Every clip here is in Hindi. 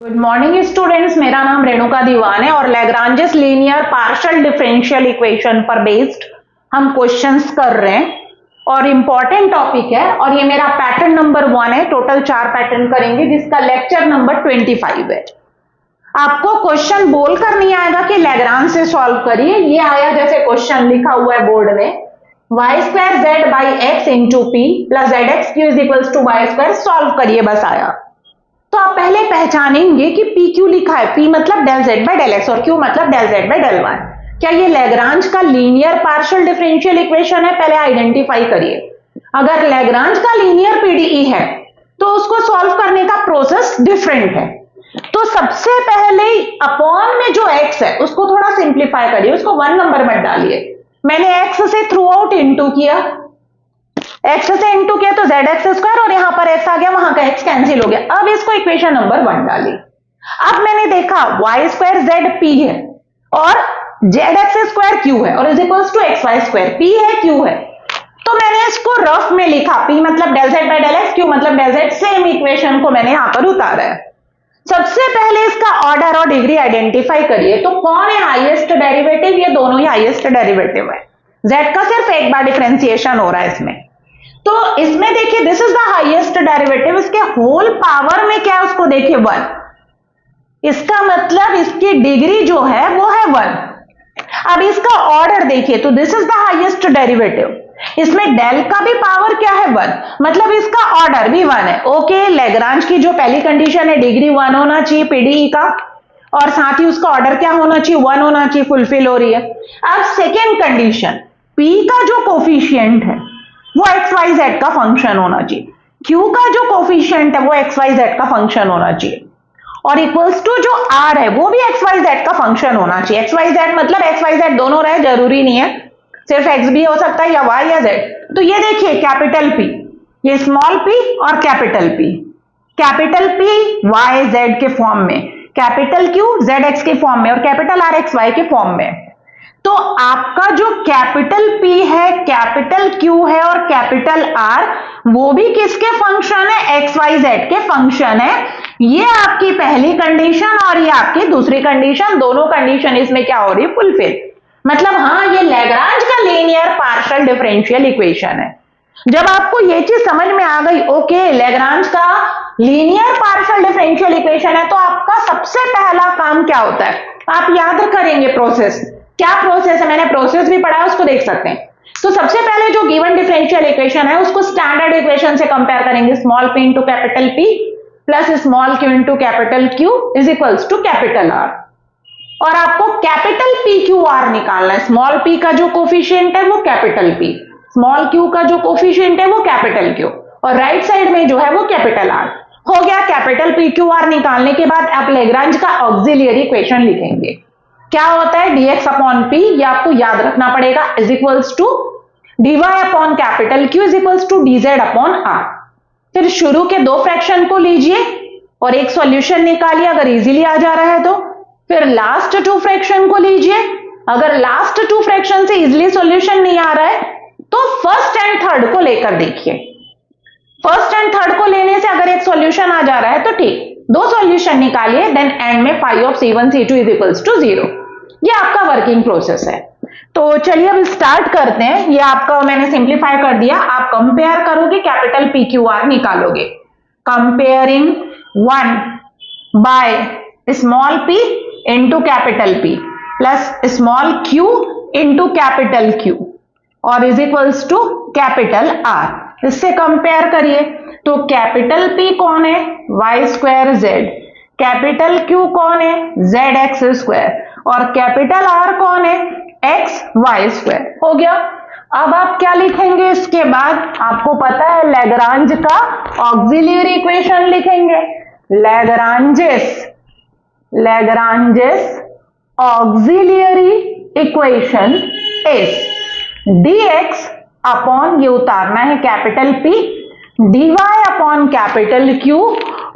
गुड मॉर्निंग स्टूडेंट्स, मेरा नाम रेणुका दीवान है और Lagrange's linear partial differential equation पर बेस्ड हम क्वेश्चंस कर रहे हैं और इंपॉर्टेंट टॉपिक है। और ये मेरा पैटर्न नंबर 1 है। टोटल 4 पैटर्न करेंगे जिसका लेक्चर नंबर 25 है। आपको क्वेश्चन बोलकर नहीं आएगा कि लैग्रांज से सॉल्व करिए। ये आया जैसे क्वेश्चन लिखा हुआ है बोर्ड में, y square z by x into p plus z x q is equals to y square, solve करिए, बस आया। तो आप पहले पहचानेंगे कि P क्यों लिखा है। P मतलब del z by del x और Q मतलब del z by del y. क्या ये लैग्रांज का लीनियर पार्शियल डिफरेंशियल इक्वेशन है? पहले आइडेंटिफाई करिए। अगर लैग्रांज का लीनियर पीडीई है तो उसको सॉल्व करने का प्रोसेस डिफरेंट है। तो सबसे पहले अपॉन में जो x है उसको थोड़ा सिंप्लीफाई करिए, उसको 1 नंबर मत डालिए। मैंने x से थ्रू आउट इंटू किया, x से इंटू किया तो जेड एक्स स्क्वायर और यहां पर x आ गया, वहां का x कैंसिल हो गया। अब इसको इक्वेशन नंबर 1 डाली। अब मैंने देखा वाई स्क्वायर जेड पी है और जेड एक्स स्क्वायर क्यू है और is equals to x y square. P है क्यू है तो मैंने इसको रफ में लिखा, पी मतलब del z by del x, q मतलब डेल जेड। सेम इक्वेशन को मैंने यहां पर उतारा है। सबसे पहले इसका ऑर्डर और डिग्री आइडेंटिफाई करिए। तो कौन है हाईएस्ट डेरिवेटिव? ये दोनों ही हाईएस्ट डेरिवेटिव है। जेड का सिर्फ एक बार डिफरेंशिएशन हो रहा है इसमें। तो इसमें देखिए this is the highest derivative, इसके होल पावर में क्या है उसको देखिए 1। इसका मतलब इसकी डिग्री जो है वो है 1। अब इसका ऑर्डर देखिए तो this is the highest derivative, इसमें डेल का भी पावर क्या है 1, मतलब इसका ऑर्डर भी 1 है। ओके, लैग्रांज की जो पहली कंडीशन है डिग्री 1 होना चाहिए पीडीई का और साथ ही उसका ऑर्डर क्या होना चाहिए 1 होना चाहिए, फुलफिल हो रही है। अब सेकेंड कंडीशन, पी का जो कोफिशिएंट है वो एक्स वाई जेड का फंक्शन होना चाहिए, क्यू का जो कोफिशिएंट है वो एक्स वाई जेड का फंक्शन होना चाहिए और इक्वल्स टू जो आर है वो भी एक्स वाई जेड का फंक्शन होना चाहिए। एक्स वाई जेड मतलब एक्स वाई जेड दोनों रहे, जरूरी नहीं है सिर्फ एक्स भी हो सकता है या वाई या जेड। तो ये देखिए कैपिटल पी, ये स्मॉल पी और कैपिटल पी वाई जेड के फॉर्म में, कैपिटल क्यू जेड एक्स के फॉर्म में और कैपिटल आर एक्स वाई के फॉर्म में। तो आपका जो कैपिटल P है, कैपिटल Q है और कैपिटल R वो भी किसके फंक्शन है? एक्स वाई जेड के फंक्शन है। ये आपकी पहली कंडीशन और ये आपकी दूसरी कंडीशन, दोनों कंडीशन इसमें क्या हो रही है? फुलफिल। मतलब हाँ, ये लैग्रांज का लीनियर पार्शियल डिफरेंशियल इक्वेशन है। जब आपको ये चीज समझ में आ गई, ओके लैग्रांज का लीनियर पार्शियल डिफरेंशियल इक्वेशन है, तो आपका सबसे पहला काम क्या होता है? आप याद करेंगे प्रोसेस। क्या प्रोसेस है? मैंने प्रोसेस भी पढ़ा है, उसको देख सकते हैं। तो सबसे पहले जो गिवन डिफरेंशियल इक्वेशन है उसको स्टैंडर्ड इक्वेशन से कंपेयर करेंगे। Small p into capital P plus small q into capital Q is equals to capital R। और आपको कैपिटल P Q R निकालना है। स्मॉल p का जो कोफिशिएंट है वो कैपिटल P, स्मॉल q का जो कोफिशिएंट है वो कैपिटल Q और राइट साइड में जो है वो कैपिटल R। हो गया। कैपिटल P Q R निकालने के बाद आप लैग्रांज का ऑक्सिलियरी इक्वेशन लिखेंगे। क्या होता है? dx अपॉन p, ये आपको याद रखना पड़ेगा, is equals to dy upon capital Q is equals to dz upon r। फिर शुरू के 2 फ्रैक्शन को लीजिए और एक सॉल्यूशन निकालिए अगर इजीली आ जा रहा है तो। फिर लास्ट 2 फ्रैक्शन को लीजिए, अगर लास्ट 2 फ्रैक्शन से इजीली सॉल्यूशन नहीं आ रहा है तो फर्स्ट एंड थर्ड को लेकर देखिए। फर्स्ट एंड थर्ड को लेने से अगर एक सॉल्यूशन आ जा रहा है तो ठीक, 2 सॉल्यूशन निकालिए, देन एंड में phi of c1 c2 is equals to 0। ये आपका वर्किंग प्रोसेस है। तो चलिए अब स्टार्ट करते हैं। ये आपका मैंने सिंप्लीफाई कर दिया। आप कंपेयर करोगे, कैपिटल P Q R निकालोगे। Comparing 1 by small p into capital P plus small q into capital Q और is equals to capital R। इससे कंपेयर करिए तो कैपिटल P कौन है? Y square z, capital Q कौन है? जेड एक्स स्क्वायर और कैपिटल R कौन है? X y square. हो गया। अब आप क्या लिखेंगे? इसके बाद आपको पता है लैग्रांज का ऑक्सिलियरी इक्वेशन लिखेंगे। Lagrange's auxiliary equation is dx upon, ये उतारना है capital P, dy upon capital Q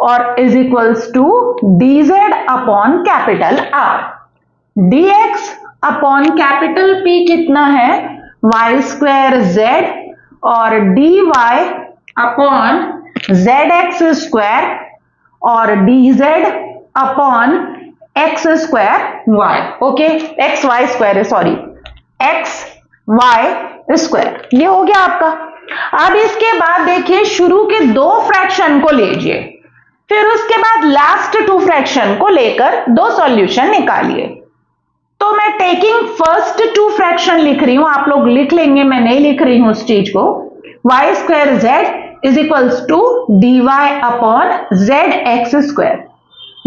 और is equals to dz upon capital R। dx upon capital P कितना है? वाई स्क्वायर जेड और dy upon z x square और dz upon x square y, okay, x y square है, सॉरी, एक्स वाई स्क्वायर, ये हो गया आपका। अब इसके बाद देखिए शुरू के दो फ्रैक्शन को लीजिए, फिर उसके बाद लास्ट टू फ्रैक्शन को लेकर दो सॉल्यूशन निकालिए। तो मैं टेकिंग फर्स्ट टू फ्रैक्शन लिख रही हूं, आप लोग लिख लेंगे, मैं नहीं लिख रही हूं उस चीज को। Y square z is equals to d y upon z x square,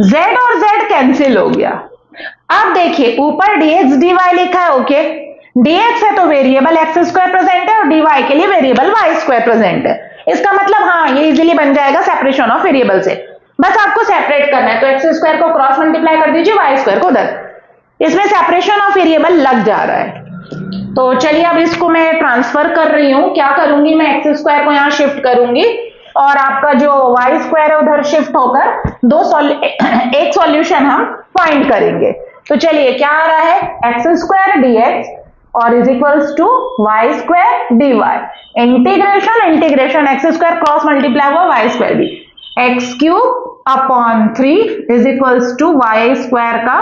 z और जेड कैंसिल हो गया। अब देखिए ऊपर dx dy लिखा है, ओके, dx है तो वेरिएबल एक्स स्क्वायर प्रेजेंट है और dy के लिए वेरिएबल वाई स्क्वायर प्रेजेंट है। इसका मतलब हाँ ये इजीली बन जाएगा सेपरेशन ऑफ वेरिएबल से, बस आपको सेपरेट करना है। तो एक्स स्क्वायर को क्रॉस मल्टीप्लाई कर दीजिए वाई स्क्वायर को उधर, इसमें सेपरेशन ऑफ वेरिएबल लग जा रहा है। तो चलिए अब इसको मैं ट्रांसफर कर रही हूं, क्या करूंगी मैं एक्स स्क्वायर को यहां शिफ्ट करूंगी और आपका जो वाई स्क्वायर है उधर शिफ्ट होकर एक सॉल्यूशन हम फाइंड करेंगे। तो चलिए क्या आ रहा है, एक्स स्क्वायर dx और is equals to y square dy, integration x square cross multiply हुआ y square d, x cube upon 3 is equals to y square का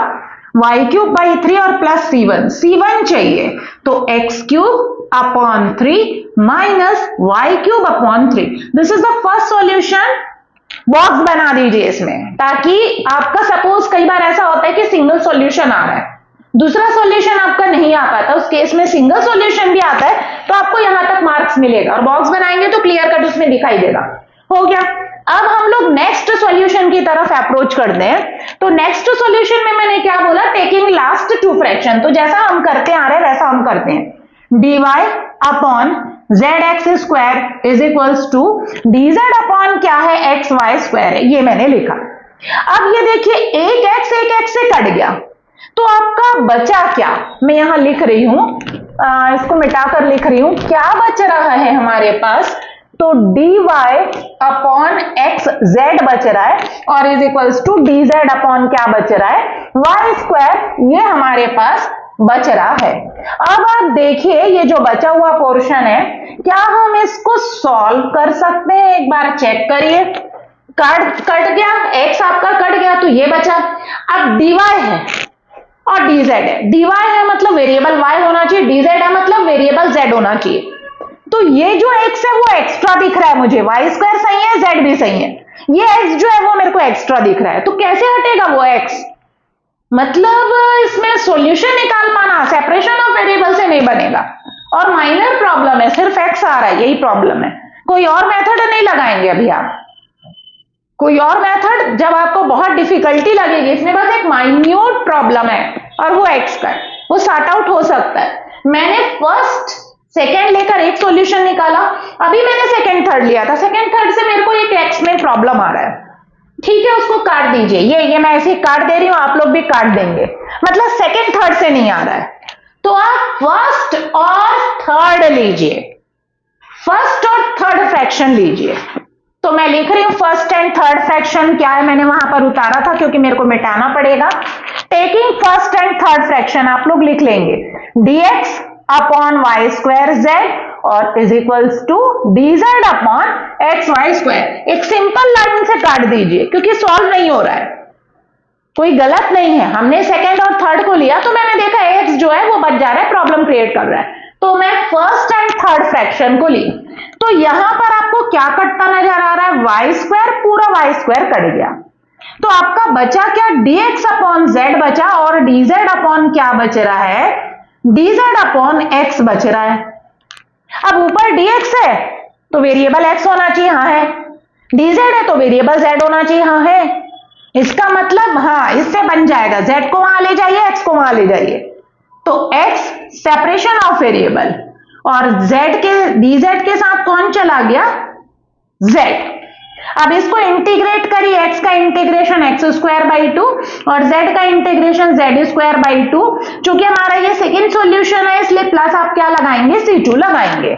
वाई क्यूब बाई 3 और प्लस c1 चाहिए, तो x cube upon 3 minus y cube upon 3। This is the first solution. Box बना दीजिए इसमें, ताकि आपका सपोज कई बार ऐसा होता है कि सिंगल सॉल्यूशन आ रहा है, दूसरा सॉल्यूशन आपका नहीं आ पाता, उस केस में सिंगल सॉल्यूशन भी आता है तो आपको यहां तक मार्क्स मिलेगा, और बॉक्स बनाएंगे तो क्लियर कट उसमें दिखाई देगा। हो गया। अब हम लोग नेक्स्ट सॉल्यूशन की तरफ अप्रोच करते हैं। तो नेक्स्ट सॉल्यूशन में मैंने क्या बोला, टेकिंग लास्ट टू फ्रैक्शन, तो जैसा हम करते आ रहे हैं वैसा हम करते हैं। dy upon z x square is equals to dz upon क्या है, एक्स वाई स्क्वायर है, ये मैंने लिखा। अब ये देखिए एक एक्स से कट गया, तो आपका बचा क्या, मैं यहां लिख रही हूं, इसको मिटाकर लिख रही हूं, क्या बच रहा है हमारे पास, तो dy अपॉन एक्स जेड बच रहा है और is equals to dz upon क्या बच रहा है, वाई स्क्वायर, ये हमारे पास बच रहा है। अब आप देखिए ये जो बचा हुआ पोर्शन है, क्या हम इसको सॉल्व कर सकते हैं, एक बार चेक करिए। कट गया, x आपका कट गया तो ये बचा। अब dy है और dz है, dy है मतलब वेरिएबल y होना चाहिए, dz है मतलब वेरिएबल z होना चाहिए। तो ये जो x है वो एक्स्ट्रा दिख रहा है मुझे, वाई स्क्वायर सही है, z भी सही है, ये x जो है वो मेरे को एक्स्ट्रा दिख रहा है, तो कैसे हटेगा वो x, मतलब इसमें सॉल्यूशन निकाल पाना सेपरेशन ऑफ वेरिएबल से नहीं बनेगा, और माइनर प्रॉब्लम है, सिर्फ x आ रहा है, यही प्रॉब्लम है, कोई और मेथड नहीं लगाएंगे अभी आप, कोई और मेथड जब आपको बहुत डिफिकल्टी लगेगी, इसमें बस एक माइन्यूट प्रॉब्लम है और वो x का है, वो सॉर्ट आउट हो सकता है। मैंने फर्स्ट सेकेंड लेकर एक सॉल्यूशन निकाला, अभी मैंने सेकेंड थर्ड लिया था, सेकेंड थर्ड से मेरे को एक एक्स में प्रॉब्लम आ रहा है, ठीक है उसको काट दीजिए, ये मैं ऐसे ही काट दे रही हूं, आप लोग भी काट देंगे, मतलब सेकेंड थर्ड से नहीं आ रहा है, तो आप फर्स्ट और थर्ड लीजिए, फर्स्ट और थर्ड फ्रैक्शन लीजिए। तो मैं लिख रही हूं फर्स्ट एंड थर्ड फ्रैक्शन क्या है, मैंने वहां पर उतारा था क्योंकि मेरे को मिटाना पड़ेगा। Taking first and third fraction आप लोग लिख लेंगे dx upon y square z और is equals to dz upon x y square. एक सिंपल लाइन से काट दीजिए क्योंकि सॉल्व नहीं हो रहा है, कोई गलत नहीं है, हमने सेकंड और थर्ड को लिया तो मैंने देखा x जो है वो बच जा रहा है, प्रॉब्लम क्रिएट कर रहा है, तो मैं फर्स्ट एंड थर्ड फ्रैक्शन को ली। तो यहां पर आपको क्या कटता नजर आ रहा है, वाई स्क्वायर, पूरा वाई स्क्वायर कट गया, तो आपका बचा क्या, dx अपॉन जेड बचा और dz अपॉन क्या बच रहा है, dz अपॉन x बच रहा है। अब ऊपर dx है तो वेरिएबल x होना चाहिए, हाँ है, dz है तो वेरिएबल z होना चाहिए, हाँ है, इसका मतलब हाँ इससे बन जाएगा, z को वहां ले जाइए, x को वहां ले जाइए, तो x सेपरेशन ऑफ वेरिएबल और z के dz के साथ कौन चला गया, z। अब इसको इंटीग्रेट करिए, x का इंटीग्रेशन एक्स स्क्वायर बाई 2 और z का इंटीग्रेशन जेड स्क्वायर बाई 2। चूंकि हमारा ये सेकेंड सॉल्यूशन है इसलिए प्लस आप क्या लगाएंगे, c2 लगाएंगे।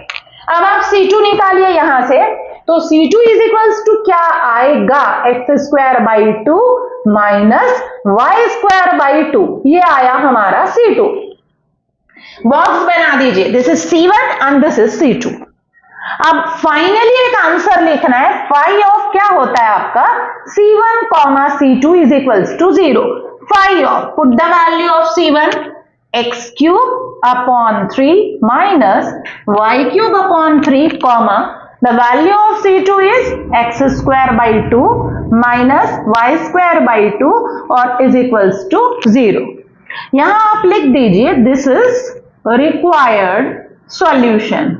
अब आप c2 निकालिए यहां से, तो c2 इज इक्वल्स टू क्या आएगा, x square by 2 minus y square by 2, ये आया हमारा c2। बॉक्स बना दीजिए, this is c1 and this is c2। अब फाइनली एक आंसर लिखना है, फाई ऑफ क्या होता है आपका, C1 comma C2 is equals to 0. Phi of, put the value of C1 x cube upon 3 minus y cube upon 3 comma the value of C2 is x square by 2 minus y square by 2 और इज इक्वल्स टू 0. यहां आप लिख दीजिए this is required solution.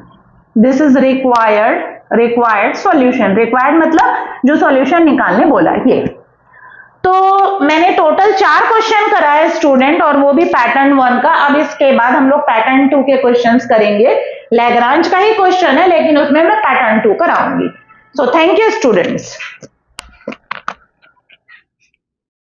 This is required solution. Required मतलब जो सॉल्यूशन निकालने बोला ये. तो मैंने टोटल 4 क्वेश्चन कराए स्टूडेंट, और वो भी पैटर्न 1 का. अब इसके बाद हम लोग पैटर्न 2 के क्वेश्चंस करेंगे. लैग्रांज का ही क्वेश्चन है लेकिन उसमें मैं पैटर्न 2 कराऊंगी. So thank you students.